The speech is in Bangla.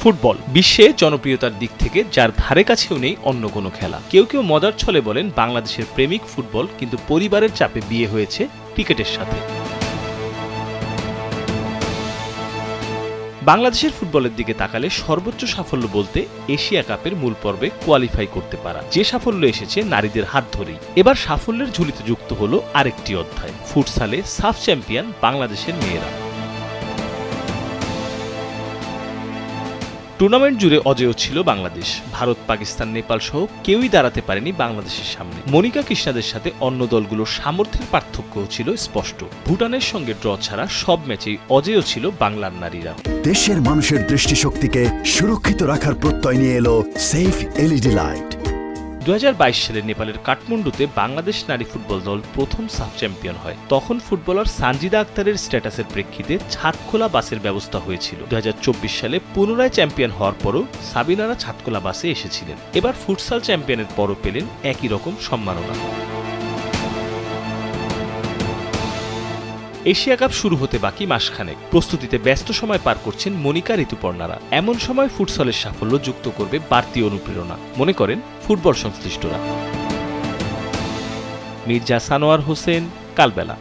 ফুটবল বিশ্বে জনপ্রিয়তার দিক থেকে যার ধারে কাছেও নেই অন্য কোনো খেলা। কেউ কেউ মজার ছলে বলেন বাংলাদেশের প্রেমিক ফুটবল, কিন্তু পরিবারের চাপে বিয়ে হয়েছে ক্রিকেটের সাথে। বাংলাদেশের ফুটবলের দিকে তাকালে সর্বোচ্চ সাফল্য বলতে এশিয়া কাপের মূল পর্বে কোয়ালিফাই করতে পারা, যে সাফল্য এসেছে নারীদের হাত ধরেই। এবার সাফল্যের ঝুলিতে যুক্ত হলো আরেকটি অধ্যায়, ফুটসালে সাফ চ্যাম্পিয়ন বাংলাদেশের মেয়েরা। টুর্নামেন্ট জুড়ে অজেয় ছিল বাংলাদেশ। ভারত, পাকিস্তান, নেপাল সহ কেউই দাঁড়াতে পারেনি বাংলাদেশের সামনে। মনিকা কৃষ্ণাদের সাথে অন্য দলগুলোর সামর্থ্যের পার্থক্যও ছিল স্পষ্ট। ভুটানের সঙ্গে ড্র ছাড়া সব ম্যাচেই অজেয় ছিল বাংলার নারীরা। দেশের মানুষের দৃষ্টিশক্তিকে সুরক্ষিত রাখার প্রত্যয় নিয়ে এলো সেফ এলইডি লাইট। 2022 সালে নেপালের কাঠমান্ডুতে বাংলাদেশ নারী ফুটবল দল প্রথম সাফ চ্যাম্পিয়ন হয়। তখন ফুটবলার সানজিদা আক্তারের স্ট্যাটাসের প্রেক্ষিতে ছাদখোলা বাসের ব্যবস্থা হয়েছিল। 2024 সালে পুনরায় চ্যাম্পিয়ন হওয়ার পরও সাবিনারা ছাদখোলা বাসে এসেছিলেন। এবার ফুটসাল চ্যাম্পিয়নের পরও পেলেন একই রকম সম্মাননা। এশিয়া কাপ শুরু হতে বাকি মাসখানেক। প্রস্তুতিতে ব্যস্ত সময় পার করছেন মনিকা, ঋতুপর্ণারা। এমন সময় ফুটসলের সাফল্য যুক্ত করবে বাড়তি অনুপ্রেরণা, মনে করেন ফুটবল সংশ্লিষ্টরা। মির্জা সানোয়ার হোসেন, কালবেলা।